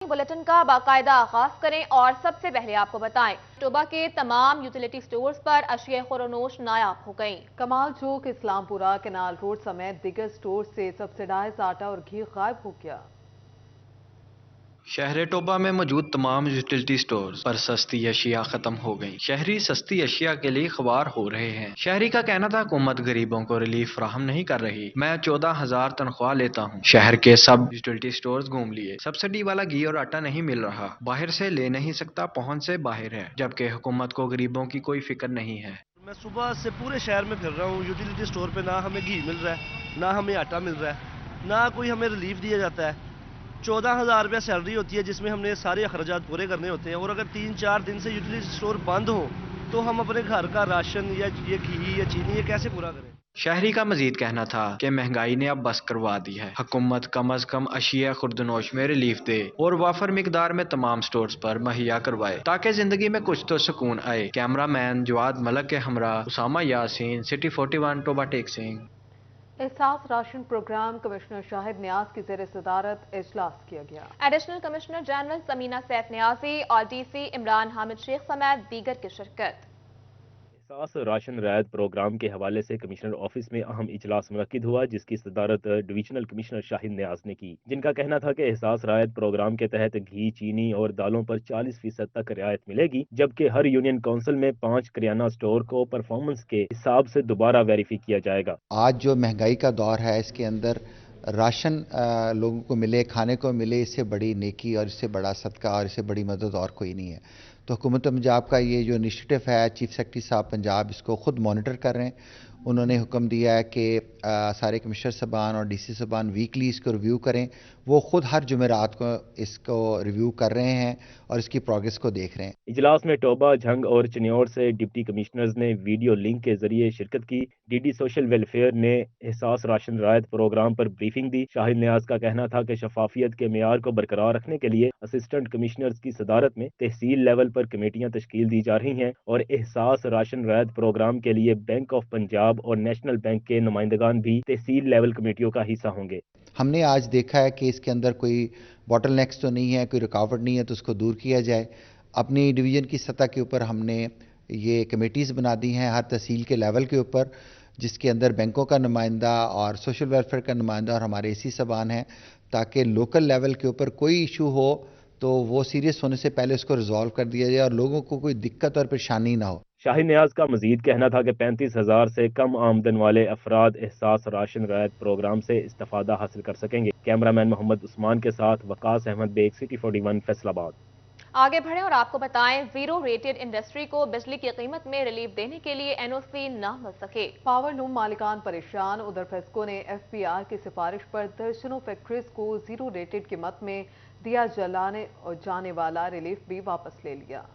Bulletin का बाकायदा आगाज करें और सबसे पहले आपको बताएं, टोबा के तमाम यूटिलिटी स्टोर्स पर अशिया खुरोनोश नायाब हो गई। कमाल चौक, इस्लामपुरा, केनाल रोड समेत दीगर स्टोर से सब्सिडाइज आटा और घी गायब हो गया। शहर टोबा में मौजूद तमाम यूटिलिटी स्टोर्स पर सस्ती अशिया खत्म हो गई। शहरी सस्ती अशिया के लिए ख्वार हो रहे हैं। शहरी का कहना था हुकूमत गरीबों को रिलीफ फराहम नहीं कर रही। मैं 14,000 तनख्वाह लेता हूँ। शहर के सब यूटिलिटी स्टोर्स घूम लिए, सब्सिडी वाला घी और आटा नहीं मिल रहा। बाहर से ले नहीं सकता, पहुँच से बाहर है, जबकि हुकूमत को गरीबों की कोई फिक्र नहीं है। मैं सुबह से पूरे शहर में फिर रहा हूँ। यूटिलिटी स्टोर पे ना हमें घी मिल रहा है, ना हमें आटा मिल रहा है, ना कोई हमें रिलीफ दिया जाता है। 14,000 रुपया सैलरी होती है जिसमें हमने सारे अखराजात पूरे करने होते हैं, और अगर 3-4 दिन से यूटिलिटी स्टोर बंद हो तो हम अपने घर का राशन या ये घी या चीनी ये कैसे पूरा करें। शहरी का मजीद कहना था कि महंगाई ने अब बस करवा दी है। हुकूमत कम अज कम अशिया खुर्दनोश में रिलीफ दे और वाफर मिकदार में तमाम स्टोर्स पर मुहैया करवाए ताकि जिंदगी में कुछ तो सुकून आए। कैमरामैन जवाद मलक के हमरा Usama Yasin, city 41, Toba Tek Singh. Ehsaas ration programme commissioner Shahid Niaz की ज़ेर सदारत इजलास किया गया। Additional commissioner general Samina Saif Niazi और डीसी इमरान हामिद शेख समेत दीगर की शिरकत। एहसास राशन रियायत प्रोग्राम के हवाले से कमिश्नर ऑफिस में अहम इजलास मुनक्किद हुआ, जिसकी सदारत डिविजनल कमिश्नर शाहिद नियाज ने की, जिनका कहना था कि एहसास रियायत प्रोग्राम के तहत घी, चीनी और दालों पर 40% तक रियायत मिलेगी, जबकि हर यूनियन काउंसिल में 5 किराना स्टोर को परफॉर्मेंस के हिसाब से दोबारा वेरीफाई किया जाएगा। आज जो महंगाई का दौर है, इसके अंदर राशन लोगों को मिले, खाने को मिले, इससे बड़ी नेकी और इससे बड़ा सदका और इससे बड़ी मदद और कोई नहीं है। तो हुकूमत पंजाब का ये जो इनिशिएटिव है, चीफ सेक्रेटरी साहब पंजाब इसको खुद मॉनिटर कर रहे हैं। उन्होंने हुक्म दिया है कि सारे कमिश्नर साहबान और डीसी साहबान वीकली इसको रिव्यू करें। वो खुद हर जुमेरात को इसको रिव्यू कर रहे हैं और इसकी प्रोग्रेस को देख रहे हैं। इजलास में टोबा, झंग और चनियोर से डिप्टी कमिश्नर्स ने वीडियो लिंक के जरिए शिरकत की। डीडी सोशल वेलफेयर ने एहसास राशन रियायत प्रोग्राम पर ब्रीफिंग दी। शाहिद नियाज का कहना था कि शफाफियत के मेयार को बरकरार रखने के लिए असिस्टेंट कमिश्नर्स की सदारत में तहसील लेवल पर कमेटियां तश्कील दी जा रही हैं और एहसास राशन रियायत प्रोग्राम के लिए बैंक ऑफ पंजाब और नेशनल बैंक के नुमाइंदगान भी तहसील लेवल कमेटियों का हिस्सा होंगे। हमने आज देखा है कि इसके अंदर कोई बॉटल नेक्स तो नहीं है, कोई रुकावट नहीं है, तो उसको दूर किया जाए। अपनी डिवीज़न की सतह के ऊपर हमने ये कमेटीज़ बना दी हैं हर तहसील के लेवल के ऊपर, जिसके अंदर बैंकों का नुमाइंदा और सोशल वेलफेयर का नुमाइंदा और हमारे एसी साहबान हैं, ताकि लोकल लेवल के ऊपर कोई इशू हो तो वो सीरियस होने से पहले उसको रिजॉल्व कर दिया जाए और लोगों को कोई दिक्कत और परेशानी ना हो। शाहिद नियाज का मजीद कहना था कि 35,000 से कम आमदन वाले अफराद एहसास राशन रियायत प्रोग्राम से इस्तेफादा हासिल कर सकेंगे। कैमरामैन मोहम्मद उस्मान के साथ वकास अहमद बेग, सिटी 41, फैसलाबाद। आगे बढ़े और आपको बताएं, जीरो रेटेड इंडस्ट्री को बिजली की कीमत में रिलीफ देने के लिए एनओसी न मिल सके। पावर लूम मालिकान परेशान। उधर फेस्को ने एफबीआर की सिफारिश पर दर्जनों फैक्ट्रीज को जीरो रेटेड कीमत में दिया जाने वाला रिलीफ भी वापस ले लिया।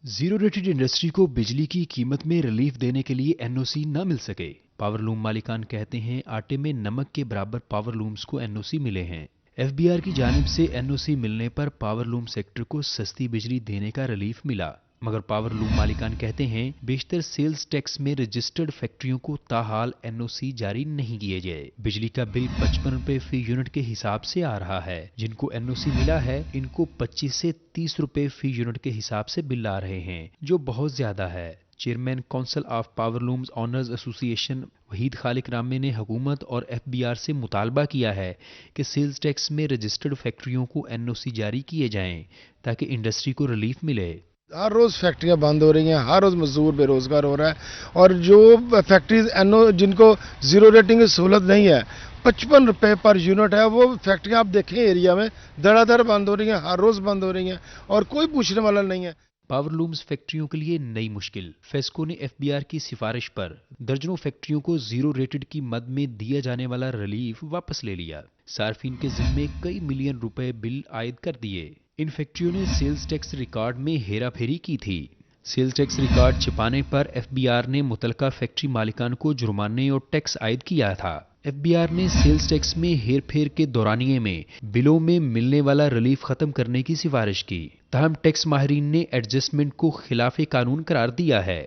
जीरो रेटेड इंडस्ट्री को बिजली की कीमत में रिलीफ देने के लिए एनओसी न मिल सके। पावर लूम मालिकान कहते हैं आटे में नमक के बराबर पावर लूम्स को एनओसी मिले हैं। एफबीआर की जानिब से एनओसी मिलने पर पावर लूम सेक्टर को सस्ती बिजली देने का रिलीफ मिला, मगर पावर लूम मालिकान कहते हैं बेशतर सेल्स टैक्स में रजिस्टर्ड फैक्ट्रियों को ताहाल एनओसी जारी नहीं किए गए। बिजली का बिल 55 रुपए फी यूनिट के हिसाब से आ रहा है। जिनको एनओसी मिला है इनको 25 से 30 रुपए फी यूनिट के हिसाब से बिल आ रहे हैं, जो बहुत ज्यादा है। Chairman council of power looms owners association Waheed Khaliq Ramay ने हुकूमत और एफबीआर से मुतालबा किया है कि सेल्स टैक्स में रजिस्टर्ड फैक्ट्रियों को एनओसी जारी किए जाएं ताकि इंडस्ट्री को रिलीफ मिले। हर रोज़ फैक्ट्रियां बंद हो रही हैं, हर रोज़ मजदूर बेरोजगार हो रहा है, और जो फैक्ट्रीज जिनको जीरो रेटिंग की सहूलत नहीं है, 55 रुपए पर यूनिट है, वो फैक्ट्रियां आप देखें एरिया में धड़ाधड़ बंद हो रही हैं, हर रोज़ बंद हो रही हैं और कोई पूछने वाला नहीं है। पावर लूम्स फैक्ट्रियों के लिए नई मुश्किल। फेस्को ने एफबीआर की सिफारिश पर दर्जनों फैक्ट्रियों को जीरो रेटेड की मद में दिया जाने वाला रिलीफ वापस ले लिया। सार्फिन के जिम्मे कई मिलियन रुपए बिल आयद कर दिए। इन फैक्ट्रियों ने सेल्स टैक्स रिकॉर्ड में हेराफेरी की थी। सेल्स टैक्स रिकॉर्ड छिपाने पर एफबीआर ने मुतलका फैक्ट्री मालिकान को जुर्माने और टैक्स आयद किया था। एफबीआर ने सेल्स टैक्स में हेरफेर के दौरानिये में बिलों में मिलने वाला रिलीफ खत्म करने की सिफारिश की, ताहम टैक्स माहिरीन ने एडजस्टमेंट को खिलाफ कानून करार दिया है।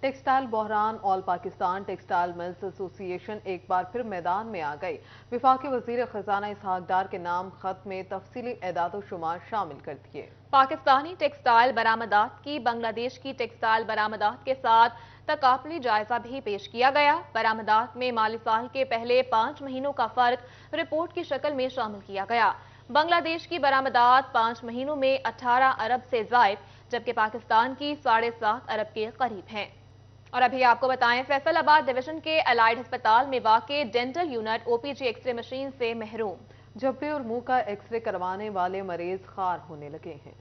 टेक्सटाइल बहरान all Pakistan textile mills association एक बार फिर मैदान में आ गई। वफाकी वजीर खजाना इसहाक डार के नाम खत में तफसीली एदाद शुमार शामिल कर दिए। पाकिस्तानी टेक्सटाइल बरामदात की बांग्लादेश की टेक्सटाइल बरामदात के साथ तकाबली जायजा भी पेश किया गया। बरामदात में माली साल के पहले 5 महीनों का फर्क रिपोर्ट की शक्ल में शामिल किया गया। बांग्लादेश की बरामदात 5 महीनों में 18 अरब से जायद, जबकि पाकिस्तान की 7.5 अरब के करीब हैं। और अभी आपको बताएं, फैसलाबाद डिवीजन के अलाइड अस्पताल में वाक़े dental unit OPG X ray machine से महरूम। जब्बे और मुंह का एक्सरे करवाने वाले मरीज खार होने लगे हैं।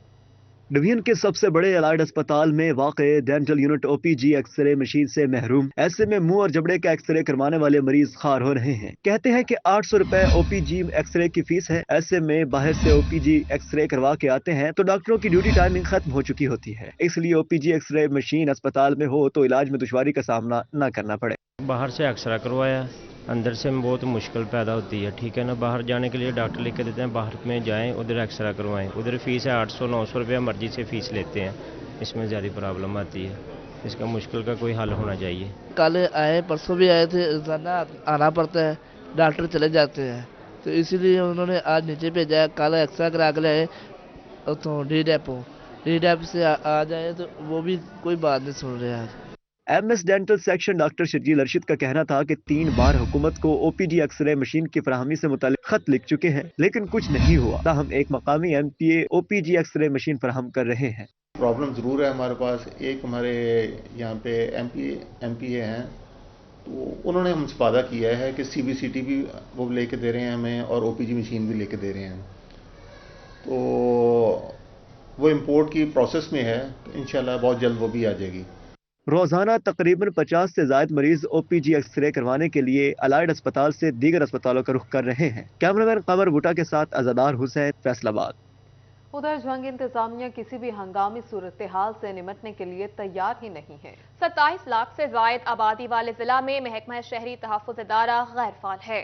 डिवीजन के सबसे बड़े अलाइड अस्पताल में वाक़े dental unit OPG X ray machine से महरूम। ऐसे में मुंह और जबड़े का एक्सरे करवाने वाले मरीज खार हो रहे हैं। कहते हैं कि 800 रुपए ओपीजी एक्सरे की फीस है। ऐसे में बाहर से ओपीजी एक्सरे करवा के आते हैं तो डॉक्टरों की ड्यूटी टाइमिंग खत्म हो चुकी होती है। इसलिए ओपीजी एक्सरे मशीन अस्पताल में हो तो इलाज में दुश्वारी का सामना न करना पड़े। बाहर से एक्सरा करवाया, अंदर से बहुत मुश्किल पैदा होती है, ठीक है ना। बाहर जाने के लिए डॉक्टर लिख के देते हैं, बाहर में जाएं, उधर एक्सरा करवाएं। उधर फीस है 800-900 रुपये मर्जी से फीस लेते हैं। इसमें ज़्यादा प्रॉब्लम आती है। इसका मुश्किल का कोई हल होना चाहिए। कल आए, परसों भी आए थे, रोजाना आना पड़ता है, डॉक्टर चले जाते हैं, तो इसीलिए उन्होंने आज नीचे भेजा। कल एक्सरा करा के लाए तो डी डेप से आ जाए तो वो भी कोई बात नहीं सुन रहे आज। MS dental section doctor Sharjeel Arshad का कहना था कि 3 बार हुकूमत को ओपीडी एक्सरे मशीन की फराहमी से मुताल्लिक खत लिख चुके हैं, लेकिन कुछ नहीं हुआ। ताहम एक मकामी एमपीए ओपीजी एक्सरे मशीन फराहम कर रहे हैं। प्रॉब्लम ज़रूर है हमारे पास। एक हमारे यहाँ पे एमपीए हैं, तो उन्होंने हमसे वादा किया है कि सीबीसीटी भी वो लेके दे रहे हैं हमें और ओपीजी मशीन भी लेके दे रहे हैं। तो वो इम्पोर्ट की प्रोसेस में है, तो इंशाल्लाह बहुत जल्द वो भी आ जाएगी। रोजाना तकरीबन 50 से ज्यादा मरीज ओपीजी एक्सरे करवाने के लिए अलाइड अस्पताल से दीगर अस्पतालों का रुख कर रहे हैं। कैमरामैन कमर बुटा के साथ अज़ादार हुसैन, फैसलाबाद। उधर जंग इंतजामिया किसी भी हंगामी सूरत हाल से निपटने के लिए तैयार ही नहीं है। 27 लाख से जायद आबादी वाले जिला में महकमा शहरी तहफ़्फ़ुज़ इदारा गैर फाल है।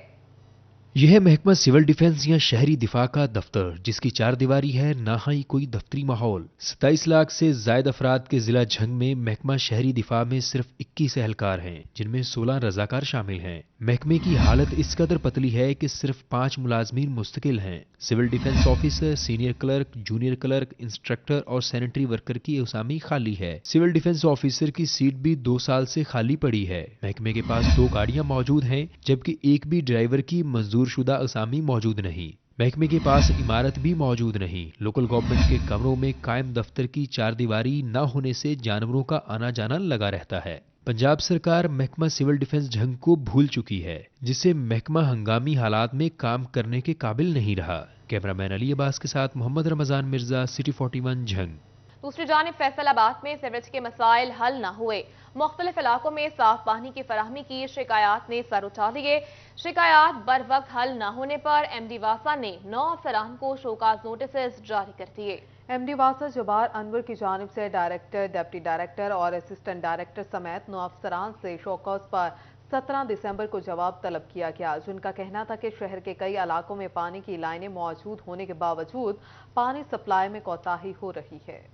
यह महकमा सिविल डिफेंस या शहरी दिफा का दफ्तर, जिसकी 4 दीवारी है, ना ही कोई दफ्तरी माहौल। 27 लाख से जायद अफराद के जिला झंग में महकमा शहरी दिफा में सिर्फ 21 एहलकार हैं, जिनमें 16 रजाकार शामिल हैं। महकमे की हालत इस कदर पतली है कि सिर्फ 5 मुलाजमीन मुस्तकिल हैं। Civil defence officer, senior clerk, junior clerk, instructor और सैनिटरी वर्कर की असामी खाली है। सिविल डिफेंस ऑफिसर की सीट भी 2 साल से खाली पड़ी है। महकमे के पास 2 गाड़ियां मौजूद हैं, जबकि एक भी ड्राइवर की मंजूरशुदा असामी मौजूद नहीं। महकमे के पास इमारत भी मौजूद नहीं। लोकल गवर्नमेंट के कमरों में कायम दफ्तर की 4 दीवारी न होने से जानवरों का आना जाना लगा रहता है। पंजाब सरकार महकमा सिविल डिफेंस झंग को भूल चुकी है, जिससे महकमा हंगामी हालात में काम करने के काबिल नहीं रहा। कैमरामैन अली अब्बास के साथ मोहम्मद रमजान मिर्जा, सिटी 41 झंग। दूसरी जानिब फैसलाबाद में सीवरेज के मसाइल हल न हुए। मुख्तलिफ इलाकों में साफ पानी की फराहमी की शिकायत ने सर उठा लिए। शिकायत बर वक्त हल न होने पर एमडी वासा ने 9 अफसरान को शोकाज नोटिस जारी कर दिए। एमडी वासा जबार अनवर की जानिब से डायरेक्टर, डिप्टी डायरेक्टर और असिस्टेंट डायरेक्टर समेत 9 अफसरान से शोकॉज पर 17 दिसंबर को जवाब तलब किया गया, जिनका कहना था कि शहर के कई इलाकों में पानी की लाइनें मौजूद होने के बावजूद पानी सप्लाई में कोताही हो रही है।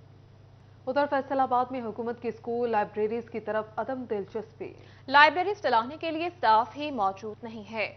उधर फैसलाबाद में हुकूमत की स्कूल लाइब्रेरीज की तरफ अदम दिलचस्पी। लाइब्रेरीज चलाने के लिए स्टाफ ही मौजूद नहीं है।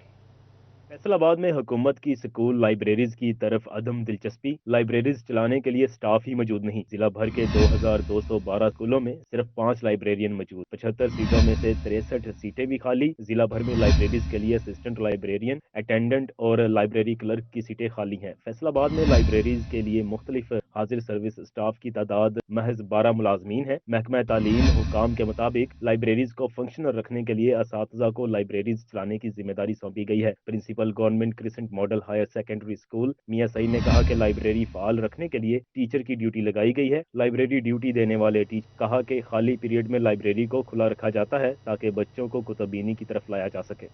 फैसलाबाद में हुकूमत की स्कूल लाइब्रेरीज की तरफ अदम दिलचस्पी। लाइब्रेरीज चलाने के लिए स्टाफ ही मौजूद नहीं। जिला भर के 2212 स्कूलों में सिर्फ 5 लाइब्रेरियन मौजूद। 75 सीटों में से 63 सीटें भी खाली। जिला भर में लाइब्रेरीज के लिए असिस्टेंट लाइब्रेरियन, अटेंडेंट और लाइब्रेरी क्लर्क की सीटें खाली हैं। फैसलाबाद में लाइब्रेरीज के लिए मुख्तलिफ हाजिर सर्विस स्टाफ की तादाद महज 12 मुलाजमीन है। महकमा तालीम हुकाम के मुताबिक लाइब्रेरीज को फंक्शनल रखने के लिए असातिज़ा को लाइब्रेरीज चलाने की जिम्मेदारी सौंपी गई है। Principal government crescent model higher secondary school Mian Saeed ने कहा कि लाइब्रेरी फाल रखने के लिए टीचर की ड्यूटी लगाई गई है। लाइब्रेरी ड्यूटी देने वाले टीचर कहा कि खाली पीरियड में लाइब्रेरी को खुला रखा जाता है ताकि बच्चों को कुतुबीनी की तरफ लाया जा सके।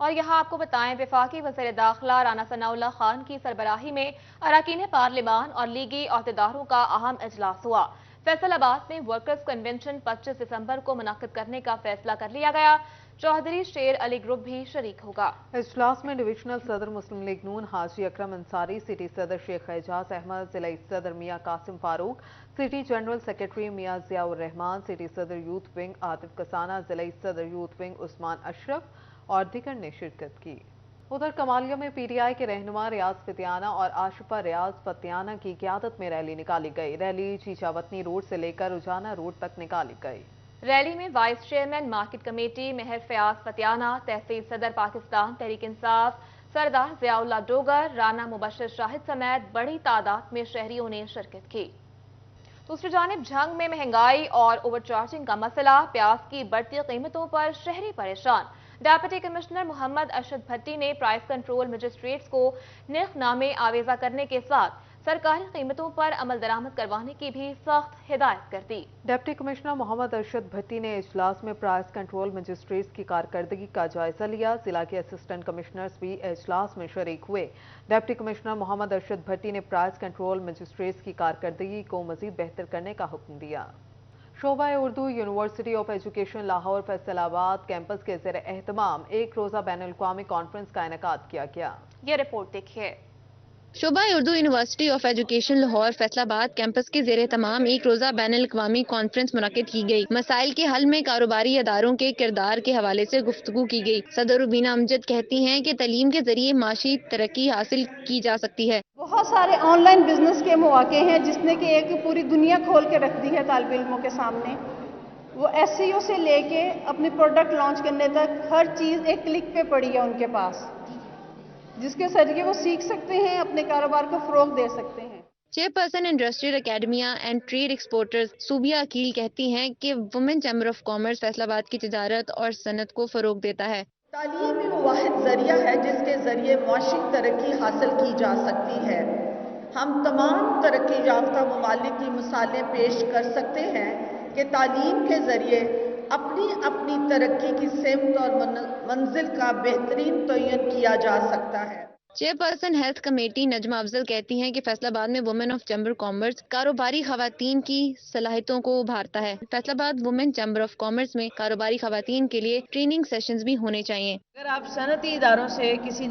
और यहाँ आपको बताएं, वफाकी वज़ीर दाखिला राना सनाउल्लाह खान की सरबराही में अरकान पार्लिमान और लीगी अहदेदारों का अहम इजलास हुआ। फैसलाबाद में वर्कर्स कन्वेंशन 25 दिसंबर को मुनक्किद करने का फैसला कर लिया गया। चौधरी शेर अली ग्रुप भी शरीक होगा। इजलास में डिविजनल सदर मुस्लिम लीग नून हाजी अकरम अंसारी, सिटी सदर शेख एजाज अहमद, जिला सदर Mian Qasim Farooq, city general secretary Mian Ziaur Rehman, city सदर यूथ विंग आतिफ कसाना, जिला सदर यूथ विंग उस्मान अशरफ और दीगर ने शिरकत की। उधर कमालिया में पीटीआई के रहनुमा रियाज फतियाना और आशिफा रियाज फतियाना की क़यादत में रैली निकाली गई। रैली चीचावतनी रोड से लेकर उजाना रोड तक निकाली गई। रैली में वाइस चेयरमैन मार्केट कमेटी मेहर फयाज फतियाना, तहसील सदर पाकिस्तान तहरीक इंसाफ सरदार ज़ियाउल्ला डोगर, राना मुबशर शाहिद समेत बड़ी तादाद में शहरियों ने शिरकत की। दूसरी जानिब झंग में महंगाई और ओवरचार्जिंग का मसला, प्याज की बढ़ती कीमतों पर शहरी परेशान। डेप्यूटी कमिश्नर मोहम्मद अरशद भट्टी ने प्राइस कंट्रोल मजिस्ट्रेट्स को निर्खनामे आवेजा करने के साथ सरकारी कीमतों पर अमल दरामद करवाने की भी सख्त हिदायत कर दी। डिप्टी कमिश्नर मोहम्मद अरशद भट्टी ने इजलास में प्राइस कंट्रोल मजिस्ट्रेट्स की कारकर्दगी का जायजा लिया। जिला के असिस्टेंट कमिश्नर्स भी इजलास में शरीक हुए। डिप्टी कमिश्नर मोहम्मद अरशद भट्टी ने प्राइस कंट्रोल मजिस्ट्रेट्स की कारकर्दगी को मजीद बेहतर करने का हुक्म दिया। शोबा Urdu university of education Lahore Faisalabad campus के ज़ेर एहतमाम एक रोज़ा बैनुल-अक़वामी कॉन्फ्रेंस का इनेकाद किया गया। ये रिपोर्ट देखिए। शोबा Urdu university of education Lahore Faisalabad campus के ज़ेरे तमाम एक रोज़ा बैनुल-अक़वामी कॉन्फ्रेंस मुनक़िद की गई। मसाइल के हल में कारोबारी अदारों के किरदार के हवाले से गुफ्तगू की गई। सदर रुबीना अमजद कहती हैं कि तालीम के जरिए माशी तरक्की हासिल की जा सकती है। बहुत सारे ऑनलाइन बिजनेस के मौके हैं जिसने कि एक पूरी दुनिया खोल के रख दी है तालिब इल्मों के सामने। वो एसईओ से लेके अपने प्रोडक्ट लॉन्च करने तक हर चीज़ एक क्लिक पे पड़ी है उनके पास, जिसके जरिए वो सीख सकते हैं, अपने कारोबार को फरोग दे सकते हैं। Chairperson industrial academia and trade exporters Sobia Aqeel कहती हैं कि women chamber of commerce Faisalabad की तिजारत और सनत को फरोग देता है। तालीम ही वो वाहिद जरिया है जिसके जरिए माशी तरक्की हासिल की जा सकती है। हम तमाम तरक्की याफ्ता ममालिक की मिसालें पेश कर सकते हैं कि तालीम के जरिए अपनी अपनी तरक्की की सिमत और मंजिल का बेहतरीन तयन किया जा सकता है। Chairperson health committee Najma Afzal कहती हैं कि फैसलाबाद में वुमेन ऑफ चैम्बर कॉमर्स कारोबारी खवातीन की सलाहियतों को उभारता है। Faisalabad women chamber of commerce में कारोबारी खवातीन के लिए ट्रेनिंग सेशंस भी होने चाहिए। अगर आप सनती इदारों से किसी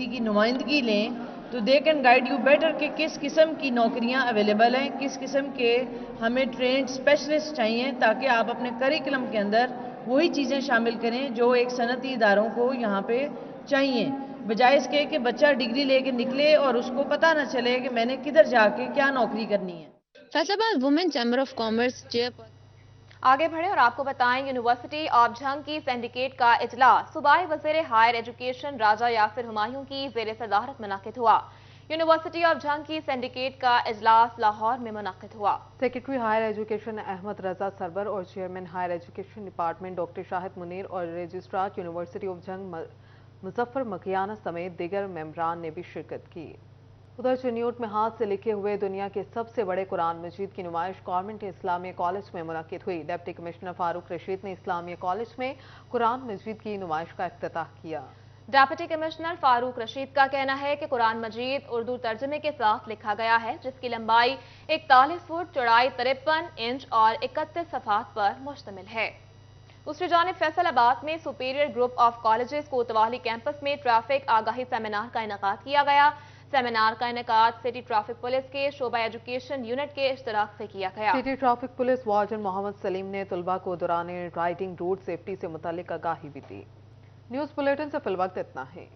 की नुमाइंदगी लें तो they can guide you better कि किस किस्म की नौकरियां अवेलेबल हैं, किस किस्म के हमें ट्रेंड स्पेशलिस्ट चाहिए, ताकि आप अपने करिकुलम के अंदर वही चीज़ें शामिल करें जो एक सनती इदारों को यहाँ पे चाहिए, बजाय इसके कि बच्चा डिग्री लेके निकले और उसको पता न चले कि मैंने किधर जाके क्या नौकरी करनी है। Faisalabad women chamber of commerce chairperson आगे बढ़े और आपको बताएं, यूनिवर्सिटी ऑफ झंग की सिंडिकेट का इजलास सूबाई वज़ीर हायर एजुकेशन राजा यासिर हुमायूं की ज़ेर सदारत मुनक़िद हुआ। यूनिवर्सिटी ऑफ झंग की सिंडिकेट का इजलास लाहौर में मुनक़िद हुआ। Secretary higher education Ahmad Raza Sarwar और chairman higher education department doctor Shahid Munir और registrar university of Jhang Muzaffar Makiana समेत दीगर मेंबरान ने भी शिरकत की। उधर चनियोट में हाथ से लिखे हुए दुनिया के सबसे बड़े कुरान मजीद की नुमाइश गवर्नमेंट इस्लामिया कॉलेज में मुनक़िद हुई। डिप्टी कमिश्नर फारूक रशीद ने इस्लामिया कॉलेज में कुरान मजीद की नुमाइश का इफ्तिताह किया। डिप्टी कमिश्नर फारूक रशीद का कहना है कि कुरान मजीद उर्दू तर्जमे के साथ लिखा गया है, जिसकी लंबाई 41 फुट, चौड़ाई 53 इंच और 31 सफ़हात पर मुश्तमिल है। दूसरी जानिब फैसलाबाद में सुपीरियर ग्रुप ऑफ कॉलेजेस कोतवाली कैंपस में ट्रैफिक आगाही सेमिनार का इनेकाद किया गया। सेमिनार का इनेकाद सिटी ट्रैफिक पुलिस के शोबा एजुकेशन यूनिट के इश्तराक से किया गया। City traffic police warden Mohammad Saleem ने तुलबा को दौरान राइडिंग रोड सेफ्टी से मुतालिक आगाही भी दी। न्यूज़ बुलेटिन से फिलवक्त इतना है।